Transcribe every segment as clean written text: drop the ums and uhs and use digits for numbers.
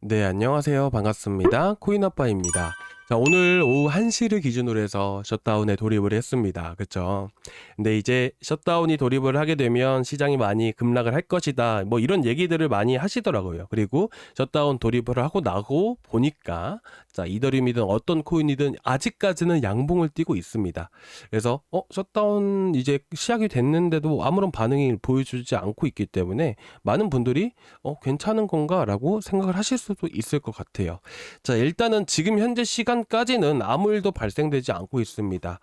네, 안녕하세요. 반갑습니다. 코인아빠입니다. 자, 오늘 오후 1시를 기준으로 해서 셧다운에 돌입을 했습니다. 그쵸? 근데 이제 셧다운이 돌입을 하게 되면 시장이 많이 급락을 할 것이다. 뭐 이런 얘기들을 많이 하시더라고요. 그리고 셧다운 돌입을 하고 나고 보니까 자, 이더리움이든 어떤 코인이든 아직까지는 양봉을 띠고 있습니다. 그래서 셧다운 이제 시작이 됐는데도 아무런 반응이 보여주지 않고 있기 때문에 많은 분들이 괜찮은 건가? 라고 생각을 하실 수도 있을 것 같아요. 자, 일단은 지금 현재 시간까지는 아무 일도 발생되지 않고 있습니다.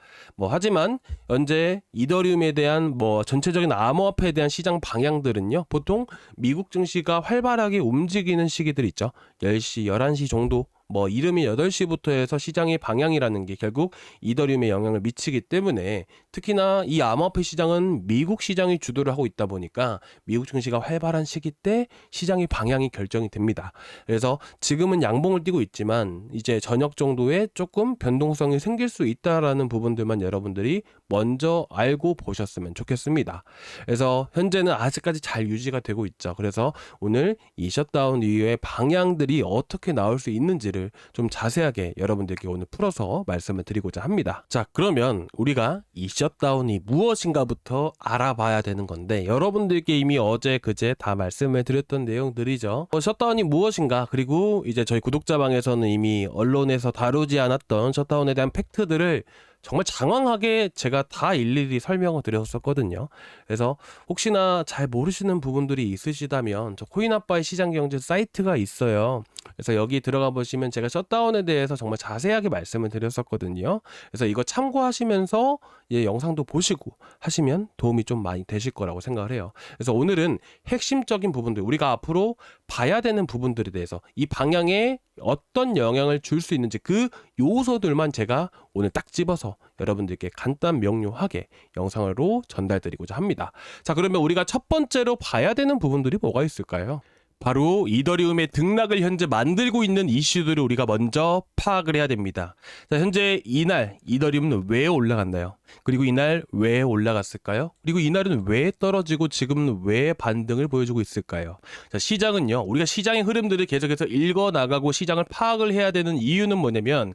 하지만 현재 이더리움에 대한 전체적인 암호화폐에 대한 시장 방향들은요, 보통 미국 증시가 활발하게 움직이는 시기들 있죠. 10시, 11시 정도, 이름이 8시부터 해서 시장의 방향이라는 게 결국 이더리움에 영향을 미치기 때문에, 특히나 이 암호화폐 시장은 미국 시장이 주도를 하고 있다 보니까 미국 증시가 활발한 시기 때 시장의 방향이 결정이 됩니다. 그래서 지금은 양봉을 띄고 있지만 이제 저녁 정도에 조금 변동성이 생길 수 있다라는 부분들만 여러분들이 먼저 알고 보셨으면 좋겠습니다. 그래서 현재는 아직까지 잘 유지가 되고 있죠. 그래서 오늘 이 셧다운 이후의 방향들이 어떻게 나올 수 있는지를 좀 자세하게 여러분들께 오늘 풀어서 말씀을 드리고자 합니다. 자, 그러면 우리가 이 셧다운이 무엇인가부터 알아봐야 되는 건데, 여러분들께 이미 어제 그제 다 말씀을 드렸던 내용들이죠. 셧다운이 무엇인가, 그리고 이제 저희 구독자방에서는 이미 언론에서 다루지 않았던 셧다운에 대한 팩트들을 정말 장황하게 제가 다 일일이 설명을 드렸었거든요. 그래서 혹시나 잘 모르시는 부분들이 있으시다면 저 코인아빠의 시장경제 사이트가 있어요. 그래서 여기 들어가 보시면 제가 셧다운에 대해서 정말 자세하게 말씀을 드렸었거든요. 그래서 이거 참고하시면서 영상도 보시고 하시면 도움이 좀 많이 되실 거라고 생각을 해요. 그래서 오늘은 핵심적인 부분들, 우리가 앞으로 봐야 되는 부분들에 대해서 이 방향에 어떤 영향을 줄 수 있는지 그 요소들만 제가 오늘 딱 집어서 여러분들께 간단 명료하게 영상으로 전달드리고자 합니다. 자, 그러면 우리가 첫 번째로 봐야 되는 부분들이 뭐가 있을까요? 바로 이더리움의 등락을 현재 만들고 있는 이슈들을 우리가 먼저 파악을 해야 됩니다. 자, 현재 이날 이더리움은 왜 올라갔나요? 그리고 이날 왜 올라갔을까요? 그리고 이날은 왜 떨어지고 지금은 왜 반등을 보여주고 있을까요? 자, 시장은요, 우리가 시장의 흐름들을 계속해서 읽어나가고 시장을 파악을 해야 되는 이유는 뭐냐면,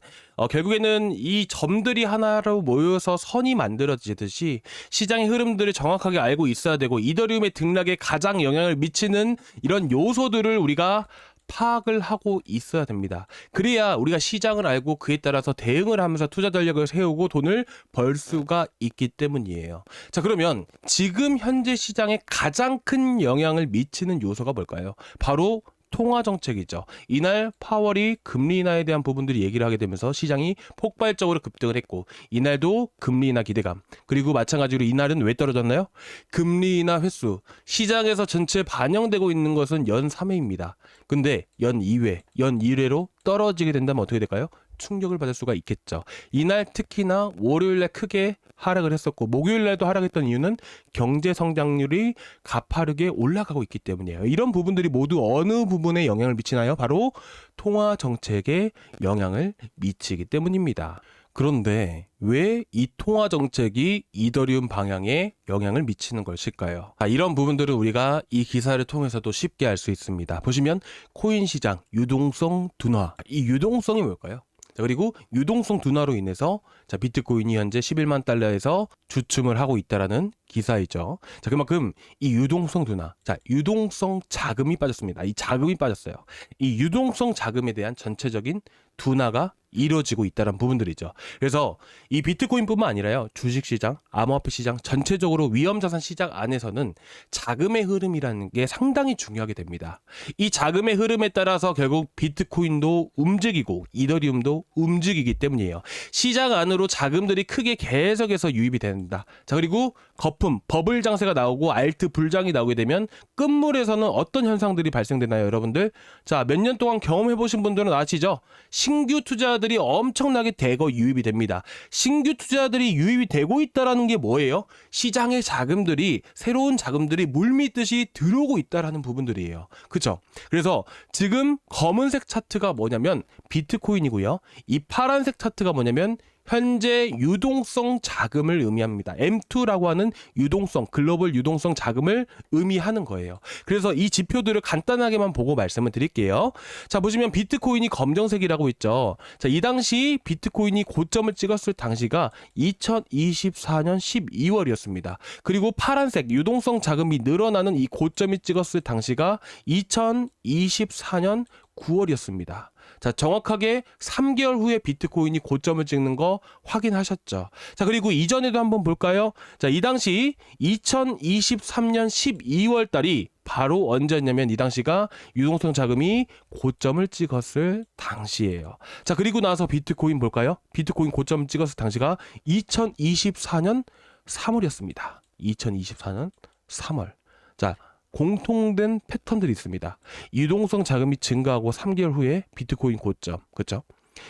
결국에는 이 점들이 하나로 모여서 선이 만들어지듯이 시장의 흐름들을 정확하게 알고 있어야 되고, 이더리움의 등락에 가장 영향을 미치는 이런 요소들을 우리가 파악을 하고 있어야 됩니다. 그래야 우리가 시장을 알고 그에 따라서 대응을 하면서 투자 전략을 세우고 돈을 벌 수가 있기 때문이에요. 자, 그러면 지금 현재 시장에 가장 큰 영향을 미치는 요소가 뭘까요? 바로 통화 정책이죠. 이날 파월이 금리 인하에 대한 부분들이 얘기를 하게 되면서 시장이 폭발적으로 급등을 했고, 이날도 금리 인하 기대감, 그리고 마찬가지로 이날은 왜 떨어졌나요? 금리 인하 횟수, 시장에서 전체 반영되고 있는 것은 연 3회입니다. 근데 연 2회, 연 1회로 떨어지게 된다면 어떻게 될까요? 충격을 받을 수가 있겠죠. 이날 특히나 월요일날 크게 하락을 했었고, 목요일날도 하락했던 이유는 경제 성장률이 가파르게 올라가고 있기 때문이에요. 이런 부분들이 모두 어느 부분에 영향을 미치나요? 바로 통화 정책에 영향을 미치기 때문입니다. 그런데 왜 이 통화 정책이 이더리움 방향에 영향을 미치는 것일까요? 이런 부분들은 우리가 이 기사를 통해서도 쉽게 알 수 있습니다. 보시면 코인 시장 유동성 둔화, 이 유동성이 뭘까요? 자, 그리고 유동성 둔화로 인해서 비트코인이 현재 11만 달러에서 주춤을 하고 있다라는 기사이죠. 자, 그만큼 이 유동성 둔화, 유동성 자금이 빠졌습니다. 이 자금이 빠졌어요. 이 유동성 자금에 대한 전체적인 둔화가 이루어지고 있다는 부분들이죠. 그래서 이 비트코인뿐만 아니라요, 주식시장, 암호화폐 시장, 전체적으로 위험자산 시장 안에서는 자금의 흐름이라는 게 상당히 중요하게 됩니다. 이 자금의 흐름에 따라서 결국 비트코인도 움직이고 이더리움도 움직이기 때문이에요. 시장 안으로 자금들이 크게 계속해서 유입이 된다. 자, 그리고 거품, 버블 장세가 나오고 알트 불장이 나오게 되면 끝물에서는 어떤 현상들이 발생되나요, 여러분들? 자, 몇 년 동안 경험해보신 분들은 아시죠? 신규 투자들이 엄청나게 대거 유입이 됩니다. 신규 투자들이 유입이 되고 있다는 게 뭐예요? 시장의 자금들이, 새로운 자금들이 물밀듯이 들어오고 있다는 부분들이에요. 그쵸? 그래서 지금 검은색 차트가 뭐냐면 비트코인이고요. 이 파란색 차트가 뭐냐면 현재 유동성 자금을 의미합니다. M2라고 하는 유동성, 글로벌 유동성 자금을 의미하는 거예요. 그래서 이 지표들을 간단하게만 보고 말씀을 드릴게요. 자, 보시면 비트코인이 검정색이라고 있죠. 자, 이 당시 비트코인이 고점을 찍었을 당시가 2024년 12월이었습니다. 그리고 파란색 유동성 자금이 늘어나는 이 고점이 찍었을 당시가 2024년 9월이었습니다. 자, 정확하게 3개월 후에 비트코인이 고점을 찍는 거 확인하셨죠. 자, 그리고 이전에도 한번 볼까요? 자, 이 당시 2023년 12월 달이 바로 언제였냐면 이 당시가 유동성 자금이 고점을 찍었을 당시예요. 자, 그리고 나서 비트코인 볼까요? 비트코인 고점을 찍었을 당시가 2024년 3월이었습니다. 2024년 3월. 자, 공통된 패턴들이 있습니다. 유동성 자금이 증가하고 3개월 후에 비트코인 고점, 그렇죠?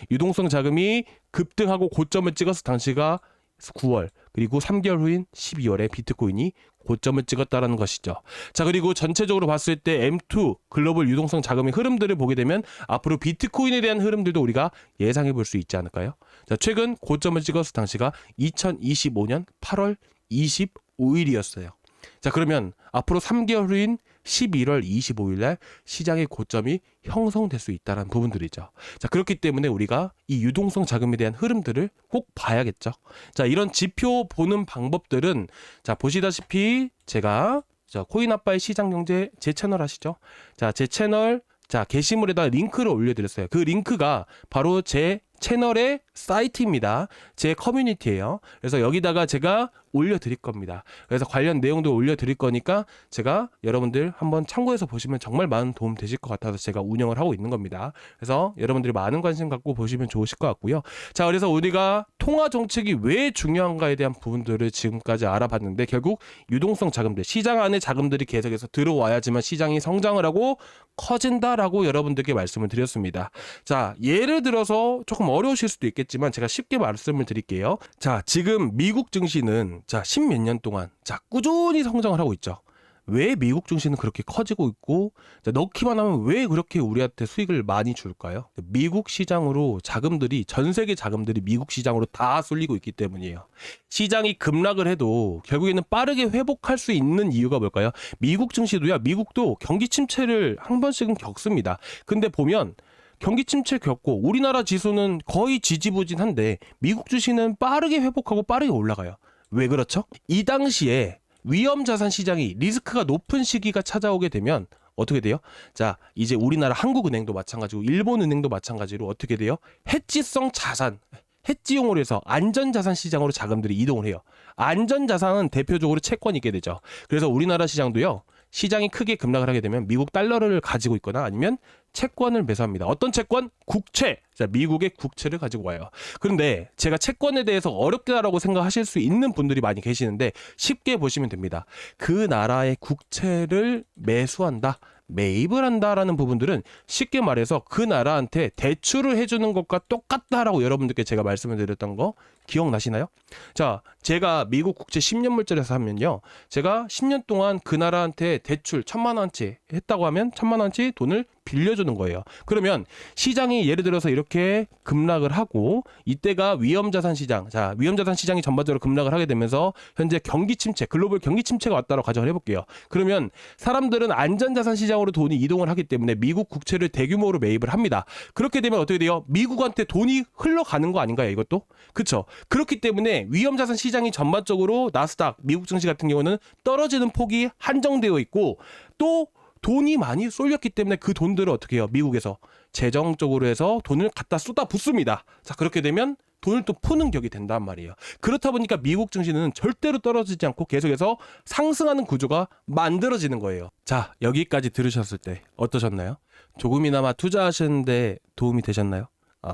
유동성 자금이 급등하고 고점을 찍었을 당시가 9월, 그리고 3개월 후인 12월에 비트코인이 고점을 찍었다라는 것이죠. 자, 그리고 전체적으로 봤을 때 M2 글로벌 유동성 자금의 흐름들을 보게 되면 앞으로 비트코인에 대한 흐름들도 우리가 예상해 볼 수 있지 않을까요? 자, 최근 고점을 찍었을 당시가 2025년 8월 25일이었어요. 자, 그러면 앞으로 3개월 후인 11월 25일 날 시장의 고점이 형성될 수 있다는 부분들이죠. 자, 그렇기 때문에 우리가 이 유동성 자금에 대한 흐름들을 꼭 봐야겠죠. 자, 이런 지표 보는 방법들은 자, 보시다시피 제가 코인아빠의 시장경제 제 채널 아시죠? 자, 제 채널 게시물에다 링크를 올려드렸어요. 그 링크가 바로 제 채널의 사이트입니다. 제 커뮤니티예요. 그래서 여기다가 제가 올려드릴 겁니다. 그래서 관련 내용도 올려드릴 거니까 제가 여러분들 한번 참고해서 보시면 정말 많은 도움 되실 것 같아서 제가 운영을 하고 있는 겁니다. 그래서 여러분들이 많은 관심 갖고 보시면 좋으실 것 같고요. 자, 그래서 우리가 통화 정책이 왜 중요한가에 대한 부분들을 지금까지 알아봤는데 결국 유동성 자금들, 시장 안에 자금들이 계속해서 들어와야지만 시장이 성장을 하고 커진다라고 여러분들께 말씀을 드렸습니다. 자, 예를 들어서 조금 어려우실 수도 있겠지만 제가 쉽게 말씀을 드릴게요. 자, 지금 미국 증시는 십몇 년 동안 꾸준히 성장을 하고 있죠. 왜 미국 증시는 그렇게 커지고 있고 넣기만 하면 왜 그렇게 우리한테 수익을 많이 줄까요? 미국 시장으로 자금들이 전 세계 자금들이 미국 시장으로 다 쏠리고 있기 때문이에요. 시장이 급락을 해도 결국에는 빠르게 회복할 수 있는 이유가 뭘까요? 미국 증시도요. 미국도 경기 침체를 한 번씩은 겪습니다. 근데 보면 경기 침체 겪고 우리나라 지수는 거의 지지부진한데 미국 주식은 빠르게 회복하고 빠르게 올라가요. 왜 그렇죠? 이 당시에 위험자산 시장이 리스크가 높은 시기가 찾아오게 되면 어떻게 돼요? 자, 이제 우리나라 한국은행도 마찬가지고 일본은행도 마찬가지로 어떻게 돼요? 해지성 자산, 해지용으로 해서 안전자산 시장으로 자금들이 이동을 해요. 안전자산은 대표적으로 채권이 있게 되죠. 그래서 우리나라 시장도요. 시장이 크게 급락을 하게 되면 미국 달러를 가지고 있거나 아니면 채권을 매수합니다. 어떤 채권? 국채. 자, 미국의 국채를 가지고 와요. 그런데 제가 채권에 대해서 어렵다라고 생각하실 수 있는 분들이 많이 계시는데 쉽게 보시면 됩니다. 그 나라의 국채를 매수한다, 매입을 한다라는 부분들은 쉽게 말해서 그 나라한테 대출을 해주는 것과 똑같다라고 여러분들께 제가 말씀을 드렸던 거 기억나시나요? 자, 제가 미국 국채 10년 물자리에서 하면요. 제가 10년 동안 그 나라한테 대출 1,000만 원치 했다고 하면 1,000만 원치 돈을 빌려주는 거예요. 그러면 시장이 예를 들어서 이렇게 급락을 하고 이때가 위험자산 시장, 자, 위험자산 시장이 전반적으로 급락을 하게 되면서 현재 경기 침체, 글로벌 경기 침체가 왔다고 가정을 해볼게요. 그러면 사람들은 안전자산 시장으로 돈이 이동을 하기 때문에 미국 국채를 대규모로 매입을 합니다. 그렇게 되면 어떻게 돼요? 미국한테 돈이 흘러가는 거 아닌가요, 이것도? 그렇죠. 그렇기 때문에 위험자산 시장이 전반적으로 나스닥, 미국 증시 같은 경우는 떨어지는 폭이 한정되어 있고 또 돈이 많이 쏠렸기 때문에 그 돈들을 어떻게 해요? 미국에서 재정적으로 해서 돈을 갖다 쏟아 붓습니다. 자, 그렇게 되면 돈을 또 푸는 격이 된단 말이에요. 그렇다 보니까 미국 증시는 절대로 떨어지지 않고 계속해서 상승하는 구조가 만들어지는 거예요. 자, 여기까지 들으셨을 때 어떠셨나요? 조금이나마 투자하시는데 도움이 되셨나요?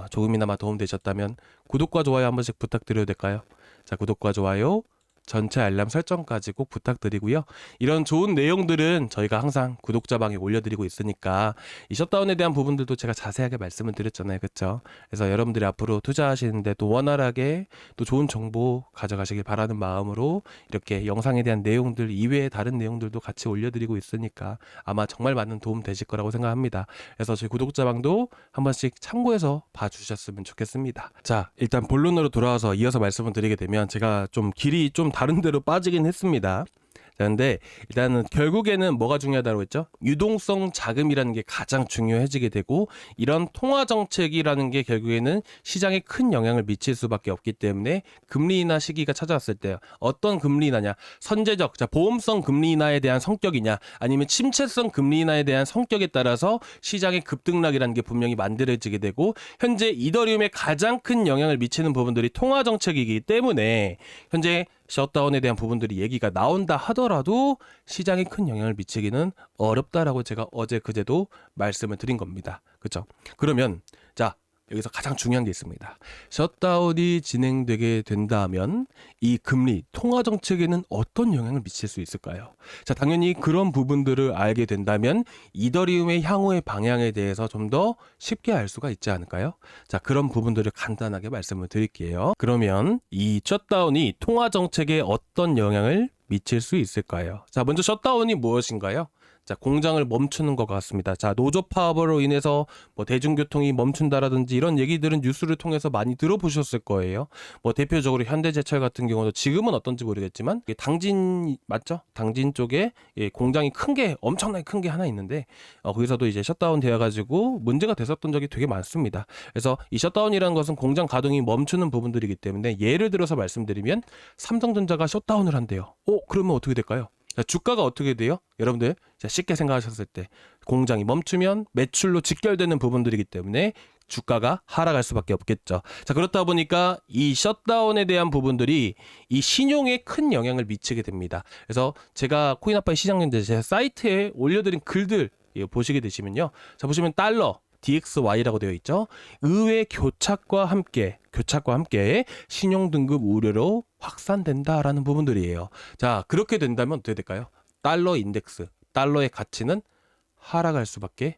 조금이나마 도움 되셨다면 구독과 좋아요 한 번씩 부탁드려도 될까요? 자, 구독과 좋아요, 전체 알람 설정까지 꼭 부탁드리고요. 이런 좋은 내용들은 저희가 항상 구독자방에 올려드리고 있으니까 이 셧다운에 대한 부분들도 제가 자세하게 말씀을 드렸잖아요. 그렇죠? 그래서 여러분들이 앞으로 투자하시는데 또 원활하게 또 좋은 정보 가져가시길 바라는 마음으로 이렇게 영상에 대한 내용들 이외에 다른 내용들도 같이 올려드리고 있으니까 아마 정말 많은 도움 되실 거라고 생각합니다. 그래서 저희 구독자방도 한 번씩 참고해서 봐주셨으면 좋겠습니다. 자, 일단 본론으로 돌아와서 이어서 말씀을 드리게 되면 제가 좀 길이 좀 다른 데로 빠지긴 했습니다. 자, 근데 일단은 결국에는 뭐가 중요하다고 했죠? 유동성 자금이라는 게 가장 중요해지게 되고 이런 통화 정책이라는 게 결국에는 시장에 큰 영향을 미칠 수밖에 없기 때문에 금리 인하 시기가 찾아왔을 때 어떤 금리 인하냐? 선제적, 자, 보험성 금리 인하에 대한 성격이냐? 아니면 침체성 금리 인하에 대한 성격에 따라서 시장의 급등락이라는 게 분명히 만들어지게 되고 현재 이더리움에 가장 큰 영향을 미치는 부분들이 통화 정책이기 때문에 현재 셧다운에 대한 부분들이 얘기가 나온다 하더라도 시장에 큰 영향을 미치기는 어렵다라고 제가 어제 그제도 말씀을 드린 겁니다. 그렇죠? 그러면 자, 여기서 가장 중요한 게 있습니다. 셧다운이 진행되게 된다면 이 금리, 통화 정책에는 어떤 영향을 미칠 수 있을까요? 자, 당연히 그런 부분들을 알게 된다면 이더리움의 향후의 방향에 대해서 좀 더 쉽게 알 수가 있지 않을까요? 자, 그런 부분들을 간단하게 말씀을 드릴게요. 그러면 이 셧다운이 통화 정책에 어떤 영향을 미칠 수 있을까요? 자, 먼저 셧다운이 무엇인가요? 자, 공장을 멈추는 것 같습니다. 자, 노조 파업으로 인해서 뭐 대중교통이 멈춘다라든지 이런 얘기들은 뉴스를 통해서 많이 들어보셨을 거예요. 뭐 대표적으로 현대제철 같은 경우도 지금은 어떤지 모르겠지만 당진 맞죠? 당진 쪽에 공장이 큰 게 엄청나게 큰 게 하나 있는데 거기서도 이제 셧다운 되어가지고 문제가 됐었던 적이 되게 많습니다. 그래서 이 셧다운이라는 것은 공장 가동이 멈추는 부분들이기 때문에 예를 들어서 말씀드리면 삼성전자가 셧다운을 한대요. 그러면 어떻게 될까요? 자, 주가가 어떻게 돼요? 여러분들 쉽게 생각하셨을 때 공장이 멈추면 매출로 직결되는 부분들이기 때문에 주가가 하락할 수밖에 없겠죠. 자, 그렇다 보니까 이 셧다운에 대한 부분들이 이 신용에 큰 영향을 미치게 됩니다. 그래서 제가 코인아빠의 시장연대 제 사이트에 올려드린 글들 보시게 되시면요. 자, 보시면 달러 DXY라고 되어 있죠. 의회 교착과 함께 신용등급 우려로 확산된다라는 부분들이에요. 자, 그렇게 된다면 어떻게 될까요? 달러 인덱스, 달러의 가치는 하락할 수밖에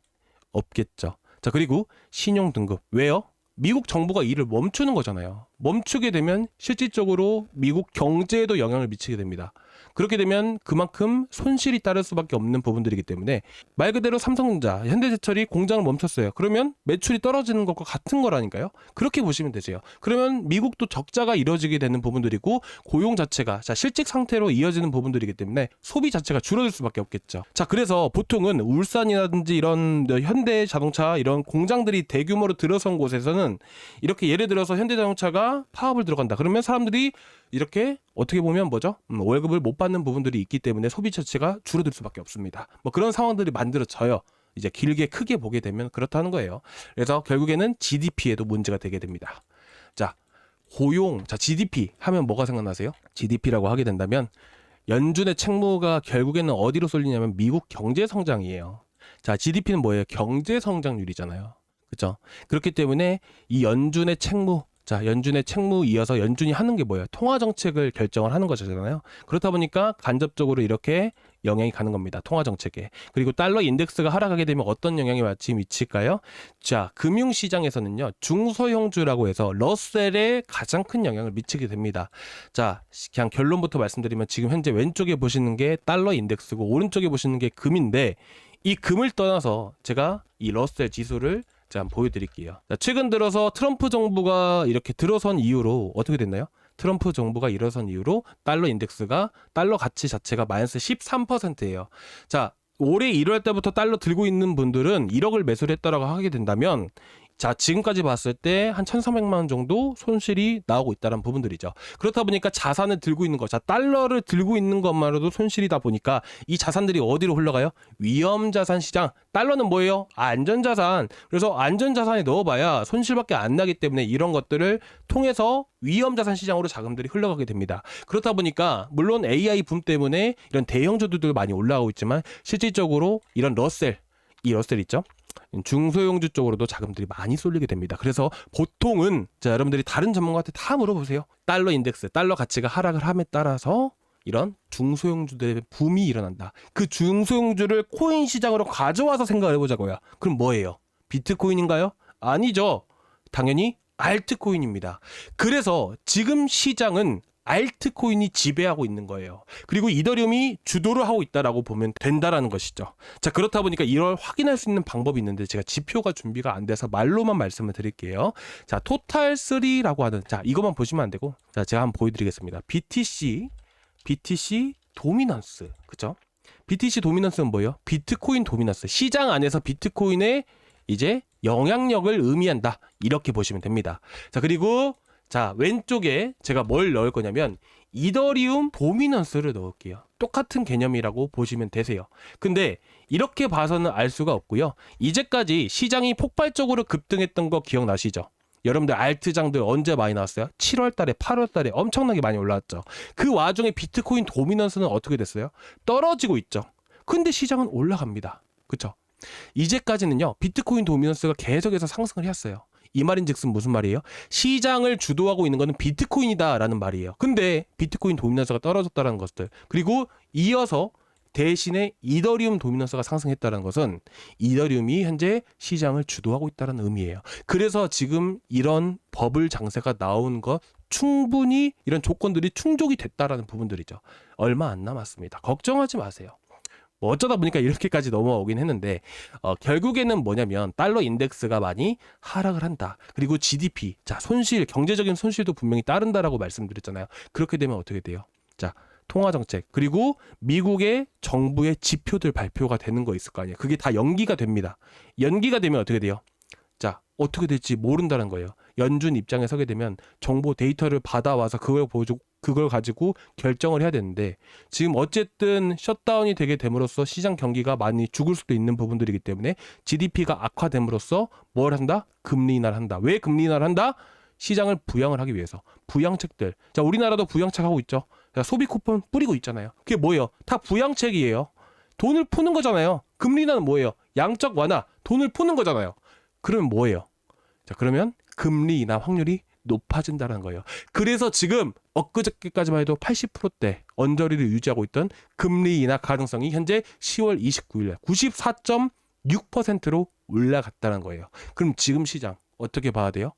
없겠죠. 자, 그리고 신용등급. 왜요? 미국 정부가 일을 멈추는 거잖아요. 멈추게 되면 실질적으로 미국 경제에도 영향을 미치게 됩니다. 그렇게 되면 그만큼 손실이 따를 수밖에 없는 부분들이기 때문에 말 그대로 삼성전자, 현대제철이 공장을 멈췄어요. 그러면 매출이 떨어지는 것과 같은 거라니까요. 그렇게 보시면 되세요. 그러면 미국도 적자가 이뤄지게 되는 부분들이고 고용 자체가 실직 상태로 이어지는 부분들이기 때문에 소비 자체가 줄어들 수밖에 없겠죠. 자, 그래서 보통은 울산이라든지 이런 현대자동차 이런 공장들이 대규모로 들어선 곳에서는 이렇게 예를 들어서 현대자동차가 파업을 들어간다. 그러면 사람들이 이렇게 어떻게 보면 뭐죠? 월급을 못 받는 부분들이 있기 때문에 소비 자체가 줄어들 수밖에 없습니다. 뭐 그런 상황들이 만들어져요. 이제 길게 크게 보게 되면 그렇다는 거예요. 그래서 결국에는 GDP에도 문제가 되게 됩니다. 자, 고용, 자, GDP 하면 뭐가 생각나세요? GDP라고 하게 된다면 연준의 책무가 결국에는 어디로 쏠리냐면 미국 경제 성장이에요. 자, GDP는 뭐예요? 경제 성장률이잖아요. 그렇죠? 그렇기 때문에 이 연준의 책무, 자, 연준의 책무 이어서 연준이 하는 게 뭐예요? 통화 정책을 결정을 하는 거잖아요. 그렇다 보니까 간접적으로 이렇게 영향이 가는 겁니다. 통화 정책에. 그리고 달러 인덱스가 하락하게 되면 어떤 영향이 마치 미칠까요? 자, 금융시장에서는요, 중소형주라고 해서 러셀에 가장 큰 영향을 미치게 됩니다. 자, 그냥 결론부터 말씀드리면 지금 현재 왼쪽에 보시는 게 달러 인덱스고 오른쪽에 보시는 게 금인데 이 금을 떠나서 제가 이 러셀 지수를 한번 보여드릴게요. 자, 최근 들어서 트럼프 정부가 이렇게 들어선 이후로 어떻게 됐나요? 트럼프 정부가 일어선 이후로 달러 인덱스가 달러 가치 자체가 마이너스 13%예요. 자, 올해 1월 때부터 달러 들고 있는 분들은 1억을 매수를 했다라고 하게 된다면 자, 지금까지 봤을 때 한 1,300만 원 정도 손실이 나오고 있다는 부분들이죠. 그렇다 보니까 자산을 들고 있는 거, 자, 달러를 들고 있는 것만으로도 손실이다 보니까 이 자산들이 어디로 흘러가요? 위험자산 시장. 달러는 뭐예요? 안전자산. 그래서 안전자산에 넣어봐야 손실밖에 안 나기 때문에 이런 것들을 통해서 위험자산 시장으로 자금들이 흘러가게 됩니다. 그렇다 보니까 물론 AI 붐 때문에 이런 대형주들도 많이 올라가고 있지만 실질적으로 이런 러셀, 이 러셀 있죠? 중소형주 쪽으로도 자금들이 많이 쏠리게 됩니다. 그래서 보통은 자, 여러분들이 다른 전문가한테 다 물어보세요. 달러 인덱스, 달러 가치가 하락을 함에 따라서 이런 중소형주들의 붐이 일어난다. 그 중소형주를 코인 시장으로 가져와서 생각을 해보자고요. 그럼 뭐예요? 비트코인인가요? 아니죠. 당연히 알트코인입니다. 그래서 지금 시장은 알트코인이 지배하고 있는 거예요. 그리고 이더리움이 주도를 하고 있다라고 보면 된다라는 것이죠. 자, 그렇다 보니까 이걸 확인할 수 있는 방법이 있는데 제가 지표가 준비가 안 돼서 말로만 말씀을 드릴게요. 자, 토탈3라고 하는, 자, 이것만 보시면 안 되고, 자, 제가 한번 보여드리겠습니다. BTC 도미넌스, 그죠? BTC 도미넌스는 뭐예요? 비트코인 도미넌스. 시장 안에서 비트코인의 이제 영향력을 의미한다. 이렇게 보시면 됩니다. 자, 그리고 자, 왼쪽에 제가 뭘 넣을 거냐면 이더리움 도미넌스를 넣을게요. 똑같은 개념이라고 보시면 되세요. 근데 이렇게 봐서는 알 수가 없고요. 이제까지 시장이 폭발적으로 급등했던 거 기억나시죠? 여러분들 알트장들 언제 많이 나왔어요? 7월 달에 8월 달에 엄청나게 많이 올라왔죠. 그 와중에 비트코인 도미넌스는 어떻게 됐어요? 떨어지고 있죠. 근데 시장은 올라갑니다. 그쵸? 이제까지는요, 비트코인 도미넌스가 계속해서 상승을 했어요. 이 말인즉슨 무슨 말이에요? 시장을 주도하고 있는 것은 비트코인이다라는 말이에요. 근데 비트코인 도미넌스가 떨어졌다는 것들, 그리고 이어서 대신에 이더리움 도미넌스가 상승했다는 것은 이더리움이 현재 시장을 주도하고 있다는 의미예요. 그래서 지금 이런 버블 장세가 나온 것 충분히 이런 조건들이 충족이 됐다라는 부분들이죠. 얼마 안 남았습니다. 걱정하지 마세요. 뭐 어쩌다 보니까 이렇게까지 넘어오긴 했는데 결국에는 뭐냐면 달러 인덱스가 많이 하락을 한다. 그리고 GDP, 자, 손실, 경제적인 손실도 분명히 따른다라고 말씀드렸잖아요. 그렇게 되면 어떻게 돼요? 자, 통화정책, 그리고 미국의 정부의 지표들 발표가 되는 거 있을 거 아니에요. 그게 다 연기가 됩니다. 연기가 되면 어떻게 돼요? 자, 어떻게 될지 모른다는 거예요. 연준 입장에 서게 되면 정보 데이터를 받아와서 그걸 가지고 결정을 해야 되는데, 지금 어쨌든 셧다운이 되게 됨으로써 시장 경기가 많이 죽을 수도 있는 부분들이기 때문에 GDP가 악화됨으로써 뭘 한다? 금리 인하를 한다. 왜 금리 인하를 한다? 시장을 부양을 하기 위해서. 부양책들. 자, 우리나라도 부양책 하고 있죠. 자, 소비 쿠폰 뿌리고 있잖아요. 그게 뭐예요? 다 부양책이에요. 돈을 푸는 거잖아요. 금리 인하는 뭐예요? 양적 완화. 돈을 푸는 거잖아요. 그러면 뭐예요? 자, 그러면 금리 인하 확률이 높아진다는 거예요. 그래서 지금 엊그저께까지만 해도 80%대 언저리를 유지하고 있던 금리 인하 가능성이 현재 10월 29일 94.6%로 올라갔다는 거예요. 그럼 지금 시장 어떻게 봐야 돼요?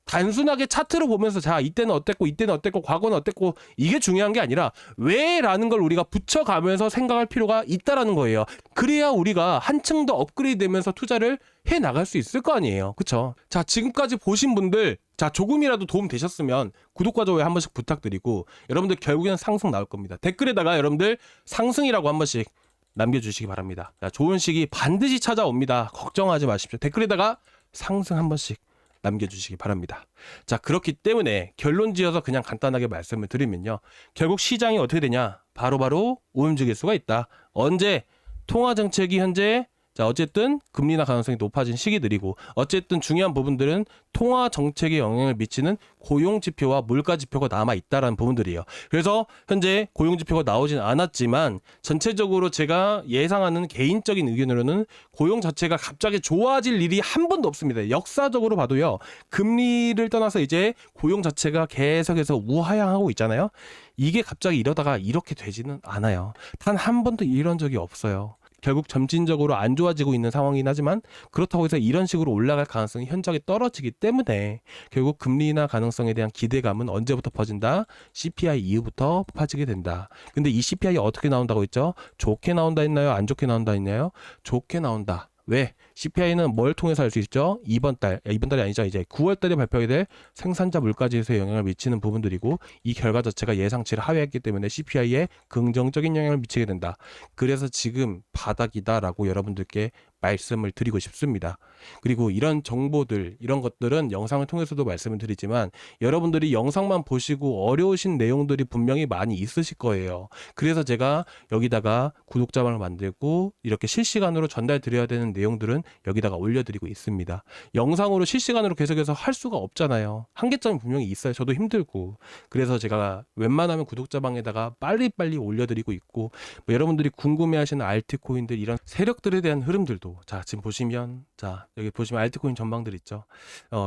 단순하게 차트로 보면서 자, 이때는 어땠고 이때는 어땠고 과거는 어땠고 이게 중요한 게 아니라 왜라는 걸 우리가 붙여가면서 생각할 필요가 있다라는 거예요. 그래야 우리가 한층 더 업그레이드 되면서 투자를 해 나갈 수 있을 거 아니에요. 그쵸? 자, 지금까지 보신 분들, 자, 조금이라도 도움 되셨으면 구독과 좋아요 한 번씩 부탁드리고, 여러분들 결국에는 상승 나올 겁니다. 댓글에다가 여러분들 상승이라고 한 번씩 남겨주시기 바랍니다. 자, 좋은 시기 반드시 찾아옵니다. 걱정하지 마십시오. 댓글에다가 상승 한 번씩 남겨주시기 바랍니다. 자, 그렇기 때문에 결론 지어서 그냥 간단하게 말씀을 드리면요, 결국 시장이 어떻게 되냐? 바로바로 움직일 수가 있다. 언제? 통화정책이 현재, 자, 어쨌든 금리 인하 가능성이 높아진 시기들이고, 어쨌든 중요한 부분들은 통화 정책에 영향을 미치는 고용 지표와 물가 지표가 남아 있다라는 부분들이에요. 그래서 현재 고용 지표가 나오진 않았지만 전체적으로 제가 예상하는 개인적인 의견으로는 고용 자체가 갑자기 좋아질 일이 한 번도 없습니다. 역사적으로 봐도요, 금리를 떠나서 이제 고용 자체가 계속해서 우하향하고 있잖아요. 이게 갑자기 이러다가 이렇게 되지는 않아요. 단 한 번도 이런 적이 없어요. 결국 점진적으로 안 좋아지고 있는 상황이긴 하지만, 그렇다고 해서 이런 식으로 올라갈 가능성이 현저하게 떨어지기 때문에 결국 금리 인하 가능성에 대한 기대감은 언제부터 퍼진다? CPI 이후부터 퍼지게 된다. 근데 이 CPI 어떻게 나온다고 했죠? 좋게 나온다 했나요? 안 좋게 나온다 했나요? 좋게 나온다. 왜? CPI는 뭘 통해서 알 수 있죠? 이번 달이 아니죠. 이제 9월 달에 발표하게 될 생산자 물가지수에 영향을 미치는 부분들이고, 이 결과 자체가 예상치를 하회했기 때문에 CPI에 긍정적인 영향을 미치게 된다. 그래서 지금 바닥이다라고 여러분들께 말씀을 드리고 싶습니다. 그리고 이런 정보들, 이런 것들은 영상을 통해서도 말씀을 드리지만, 여러분들이 영상만 보시고 어려우신 내용들이 분명히 많이 있으실 거예요. 그래서 제가 여기다가 구독자방을 만들고 이렇게 실시간으로 전달 드려야 되는 내용들은 여기다가 올려드리고 있습니다. 영상으로 실시간으로 계속해서 할 수가 없잖아요. 한계점이 분명히 있어요. 저도 힘들고. 그래서 제가 웬만하면 구독자방에다가 빨리빨리 올려드리고 있고, 뭐 여러분들이 궁금해하시는 알트코인들, 이런 세력들에 대한 흐름들도 말고도 자 지금 보시면 자 여기 보시면 알트코인 전망들 있죠.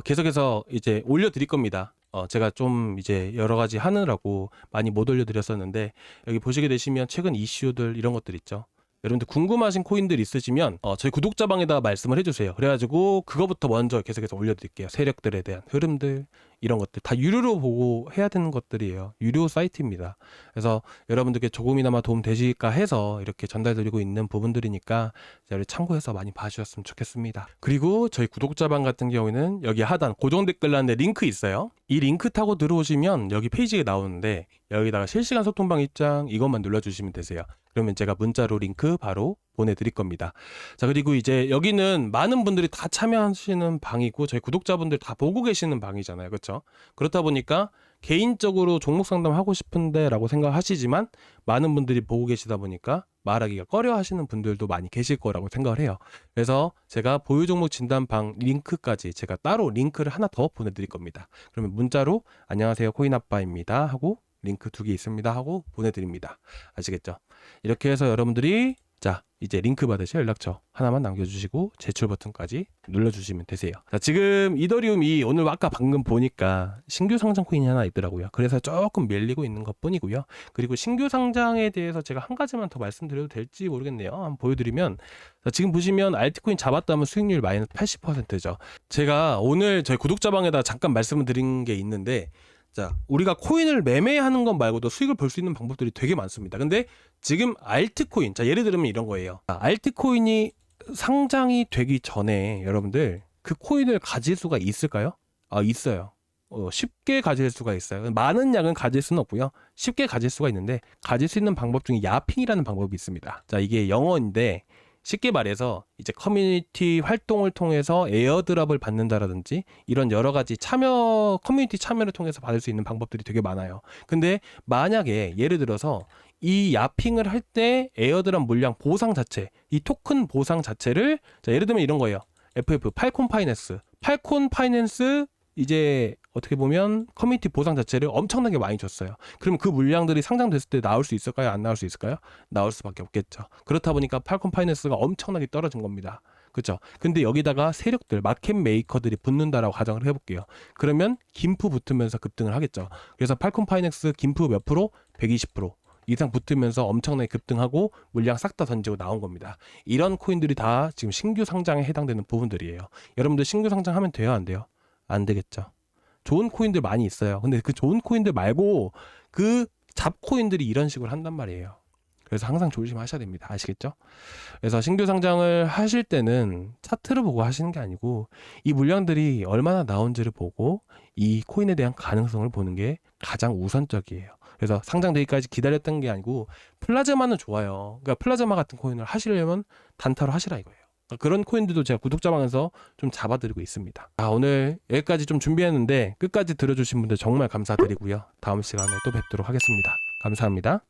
계속해서 이제 올려드릴 겁니다. 제가 좀 이제 여러 가지 하느라고 많이 못 올려드렸었는데 여기 보시게 되시면 최근 이슈들 이런 것들 있죠. 여러분들 궁금하신 코인들 있으시면 저희 구독자방에다가 말씀을 해주세요. 그래가지고 그거부터 먼저 계속해서 올려드릴게요. 세력들에 대한 흐름들 이런 것들 다 유료로 보고 해야 되는 것들이에요. 유료 사이트입니다. 그래서 여러분들께 조금이나마 도움 되실까 해서 이렇게 전달드리고 있는 부분들이니까 참고해서 많이 봐주셨으면 좋겠습니다. 그리고 저희 구독자방 같은 경우에는 여기 하단 고정 댓글란에 링크 있어요. 이 링크 타고 들어오시면 여기 페이지가 나오는데 여기다가 실시간 소통방 입장 이것만 눌러주시면 되세요. 그러면 제가 문자로 링크 바로 보내드릴 겁니다. 자, 그리고 이제 여기는 많은 분들이 다 참여하시는 방이고 저희 구독자분들 다 보고 계시는 방이잖아요. 그렇죠? 그렇다 보니까 개인적으로 종목 상담하고 싶은데 라고 생각하시지만 많은 분들이 보고 계시다 보니까 말하기가 꺼려 하시는 분들도 많이 계실 거라고 생각을 해요. 그래서 제가 보유 종목 진단방 링크까지 제가 따로 링크를 하나 더 보내드릴 겁니다. 그러면 문자로 안녕하세요 코인아빠입니다 하고 링크 2개 있습니다 하고 보내드립니다. 아시겠죠? 이렇게 해서 여러분들이 자 이제 링크 받으실 연락처 하나만 남겨주시고 제출 버튼까지 눌러주시면 되세요. 자 지금 이더리움이 오늘 아까 방금 보니까 신규 상장 코인이 하나 있더라고요. 그래서 조금 밀리고 있는 것 뿐이고요. 그리고 신규 상장에 대해서 제가 한 가지만 더 말씀드려도 될지 모르겠네요. 한번 보여드리면 자, 지금 보시면 알트코인 잡았다면 수익률 마이너스 80%죠. 제가 오늘 저희 구독자방에다 잠깐 말씀을 드린 게 있는데 자, 우리가 코인을 매매하는 것 말고도 수익을 볼 수 있는 방법들이 되게 많습니다. 근데 지금 알트코인, 자, 예를 들면 이런 거예요. 알트코인이 상장이 되기 전에 여러분들 그 코인을 가질 수가 있을까요? 있어요. 쉽게 가질 수가 있어요. 많은 양은 가질 수는 없고요. 쉽게 가질 수가 있는데 가질 수 있는 방법 중에 야핑이라는 방법이 있습니다. 자, 이게 영어인데 쉽게 말해서 이제 커뮤니티 활동을 통해서 에어드랍을 받는다라든지 이런 여러 가지 커뮤니티 참여를 통해서 받을 수 있는 방법들이 되게 많아요. 근데 만약에 예를 들어서 이 야핑을 할 때 에어드랍 물량 보상 자체, 이 토큰 보상 자체를 자, 예를 들면 이런 거예요. FF 팔콘 파이낸스 이제 어떻게 보면 커뮤니티 보상 자체를 엄청나게 많이 줬어요. 그럼 그 물량들이 상장됐을 때 나올 수 있을까요? 안 나올 수 있을까요? 나올 수밖에 없겠죠. 그렇다 보니까 팔콘 파이낸스가 엄청나게 떨어진 겁니다. 그렇죠? 근데 여기다가 세력들, 마켓 메이커들이 붙는다라고 가정을 해볼게요. 그러면 김프 붙으면서 급등을 하겠죠. 그래서 팔콘 파이낸스 김프 몇 프로? 120% 이상 붙으면서 엄청나게 급등하고 물량 싹 다 던지고 나온 겁니다. 이런 코인들이 다 지금 신규 상장에 해당되는 부분들이에요. 여러분들 신규 상장하면 돼요? 안 돼요? 안 되겠죠. 좋은 코인들 많이 있어요. 근데 그 좋은 코인들 말고 그 잡코인들이 이런 식으로 한단 말이에요. 그래서 항상 조심하셔야 됩니다. 아시겠죠? 그래서 신규 상장을 하실 때는 차트를 보고 하시는 게 아니고 이 물량들이 얼마나 나온지를 보고 이 코인에 대한 가능성을 보는 게 가장 우선적이에요. 그래서 상장되기까지 기다렸던 게 아니고 플라즈마는 좋아요. 그러니까 플라즈마 같은 코인을 하시려면 단타로 하시라 이거예요. 그런 코인들도 제가 구독자방에서 좀 잡아드리고 있습니다. 오늘 여기까지 좀 준비했는데 끝까지 들어주신 분들 정말 감사드리고요. 다음 시간에 또 뵙도록 하겠습니다. 감사합니다.